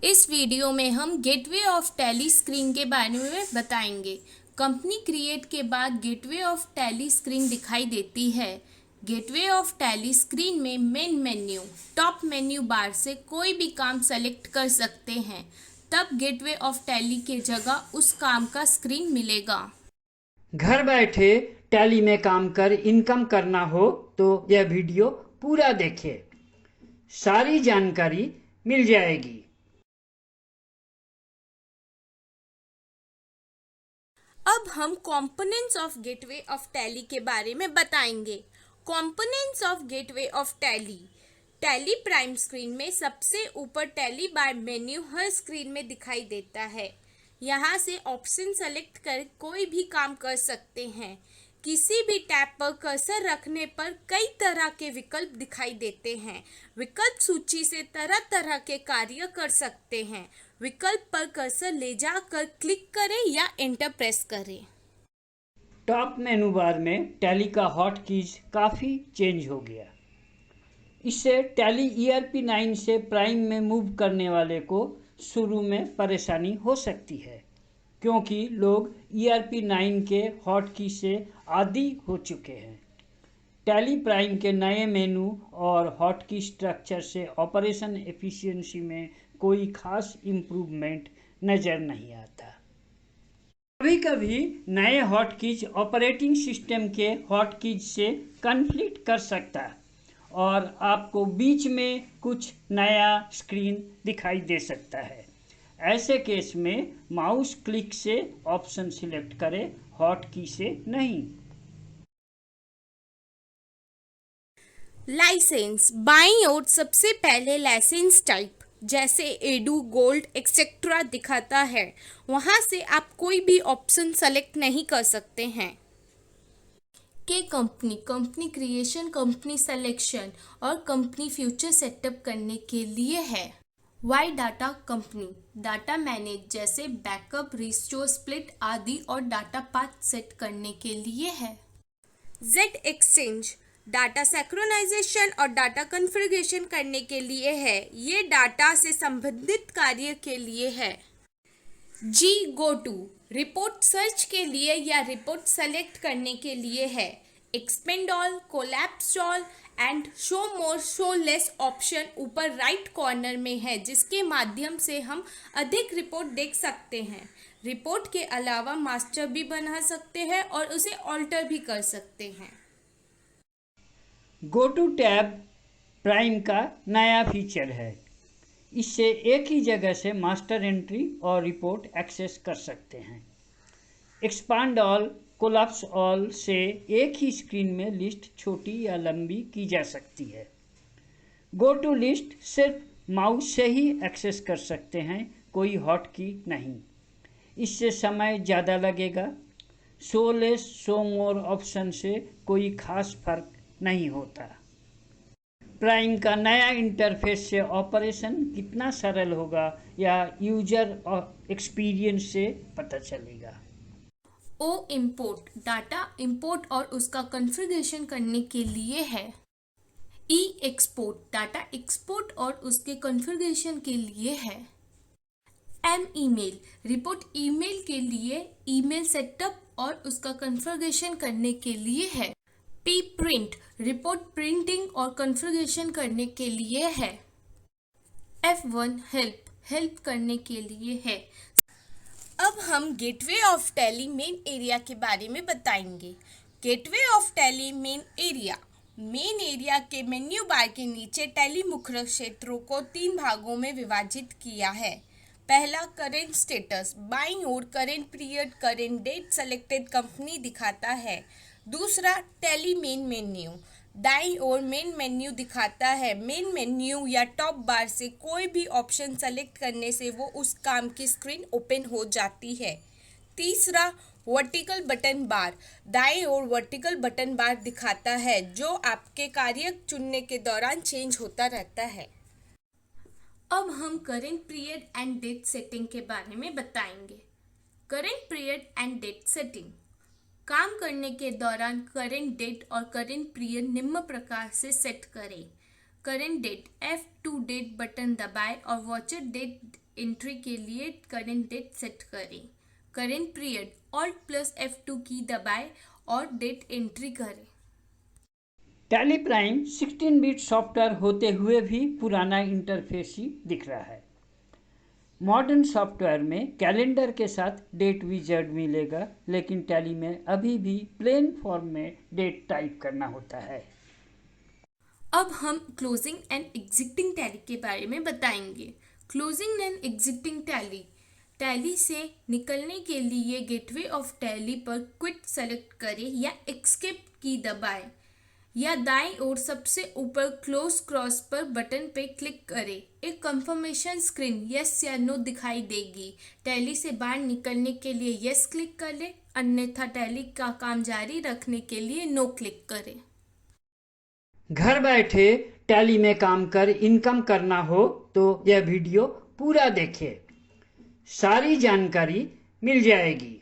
इस वीडियो में हम गेटवे ऑफ टैली स्क्रीन के बारे में बताएंगे। कंपनी क्रिएट के बाद गेटवे ऑफ टैली स्क्रीन दिखाई देती है। गेटवे ऑफ टैली स्क्रीन में main menu top menu bar से कोई भी काम सेलेक्ट कर सकते हैं। तब गेटवे ऑफ टैली के जगह उस काम का स्क्रीन मिलेगा। घर बैठे टैली में काम कर इनकम करना हो तो यह वीडियो पूरा देखिए, सारी जानकारी मिल जाएगी। अब हम components of gateway of tally के बारे में बताएंगे। Components of gateway of tally. Tally prime screen में सबसे ऊपर टैली बार मेन्यू हर स्क्रीन में दिखाई देता है। यहाँ से ऑप्शन सेलेक्ट कर कोई भी काम कर सकते हैं। किसी भी टैब पर कर्सर रखने पर कई तरह के विकल्प दिखाई देते हैं। विकल्प सूची से तरह तरह के कार्य कर सकते हैं। विकल्प पर कर्सर ले जाकर क्लिक करें या एंटर प्रेस करें। टॉप मेनू बार में टैली का हॉट कीज काफ़ी चेंज हो गया। इससे टैली ERP9 से प्राइम में मूव करने वाले को शुरू में परेशानी हो सकती है, क्योंकि लोग ERP9 के हॉट की से आदी हो चुके हैं। टैली प्राइम के नए मेनू और हॉट की स्ट्रक्चर से ऑपरेशन एफिशिएंसी में कोई खास इम्प्रूवमेंट नज़र नहीं आता। कभी कभी नए हॉट कीज ऑपरेटिंग सिस्टम के हॉट कीज से कन्फ्लिक्ट कर सकता है और आपको बीच में कुछ नया स्क्रीन दिखाई दे सकता है। ऐसे केस में माउस क्लिक से ऑप्शन सिलेक्ट करें, हॉट की से नहीं। लाइसेंस। बाईं ओर सबसे पहले लाइसेंस टाइप जैसे एडू, गोल्ड एक्सेट्रा दिखाता है। वहां से आप कोई भी ऑप्शन सेलेक्ट नहीं कर सकते हैं। K company creation, company selection और कंपनी फ्यूचर सेटअप करने के लिए है। Y data company data manage जैसे बैकअप, रिस्टोर, स्प्लिट आदि और डाटा पाथ सेट करने के लिए है। जेड एक्सचेंज डाटा सिंक्रोनाइजेशन और डाटा कॉन्फ़िगरेशन करने के लिए है। ये डाटा से संबंधित कार्य के लिए है। जी गो टू रिपोर्ट सर्च के लिए या रिपोर्ट सेलेक्ट करने के लिए है। Expand all, collapse all and show more, show less option ऊपर राइट कॉर्नर में है, जिसके माध्यम से हम अधिक रिपोर्ट देख सकते हैं। रिपोर्ट के अलावा मास्टर भी बना सकते हैं और उसे ऑल्टर भी कर सकते हैं। गो टू टैब प्राइम का नया फीचर है। इससे एक ही जगह से मास्टर एंट्री और रिपोर्ट एक्सेस कर सकते हैं। एक्सपांड ऑल, कोलैप्स ऑल से एक ही स्क्रीन में लिस्ट छोटी या लंबी की जा सकती है। गो टू लिस्ट सिर्फ माउस से ही एक्सेस कर सकते हैं, कोई हॉट की नहीं। इससे समय ज़्यादा लगेगा। शो लेस, शो मोर ऑप्शन से कोई खास फर्क नहीं होता। प्राइम का नया इंटरफेस से ऑपरेशन कितना सरल होगा या यूजर एक्सपीरियंस से पता चलेगा। ओ इंपोर्ट डाटा इंपोर्ट और उसका कॉन्फ़िगरेशन करने के लिए है। ई एक्सपोर्ट डाटा एक्सपोर्ट और उसके कॉन्फ़िगरेशन के लिए है। एम ईमेल रिपोर्ट ईमेल के लिए ईमेल सेटअप और उसका कॉन्फ़िगरेशन करने के लिए है। पी प्रिंट रिपोर्ट प्रिंटिंग और कॉन्फ़िगरेशन करने के लिए है। F1 हेल्प करने के लिए है। अब हम gateway of tally main area के बारे में बताएंगे। Gateway of tally main area के मेन्यू बार के नीचे टैली मुख्य क्षेत्रों को 3 भागों में विभाजित किया है। पहला करेंट स्टेटस, बाईं ओर current period, current date, selected company दिखाता है। दूसरा टैली मेन मेन्यू, दाईं ओर मेन मेन्यू दिखाता है। मेन मेन्यू या टॉप बार से कोई भी ऑप्शन सेलेक्ट करने से वो उस काम की स्क्रीन ओपन हो जाती है। तीसरा वर्टिकल बटन बार, दाएं ओर वर्टिकल बटन बार दिखाता है, जो आपके कार्य चुनने के दौरान चेंज होता रहता है। अब हम current period end date setting के बारे में बताएंगे। Current period end date setting, काम करने के दौरान करेंट डेट और करेंट पीरियड निम्न प्रकार से सेट करें। Current date F2 date button दबाएं और वॉचर डेट एंट्री के लिए करंट डेट सेट करें। करंट पीरियड Alt+F2 की दबाएं और डेट एंट्री करें। टैली प्राइम 16 बिट सॉफ्टवेयर होते हुए भी पुराना इंटरफेस ही दिख रहा है। मॉडर्न सॉफ्टवेयर में कैलेंडर के साथ डेट विजार्ड मिलेगा, लेकिन टैली में अभी भी प्लेन फॉर्म में डेट टाइप करना होता है। अब हम क्लोजिंग एंड एग्जिटिंग टैली के बारे में बताएंगे। Closing and exiting tally. Tally से निकलने के लिए गेटवे ऑफ टैली पर क्विट सेलेक्ट करें या एस्केप की दबाएं, या दाईं ओर सबसे ऊपर क्लोज क्रॉस पर बटन पे क्लिक करें। एक कंफर्मेशन स्क्रीन यस या नो दिखाई देगी। टैली से बाहर निकलने के लिए यस क्लिक करें, अन्यथा टैली का काम जारी रखने के लिए नो क्लिक करें। घर बैठे टैली में काम कर इनकम करना हो तो यह वीडियो पूरा देखें, सारी जानकारी मिल जाएगी।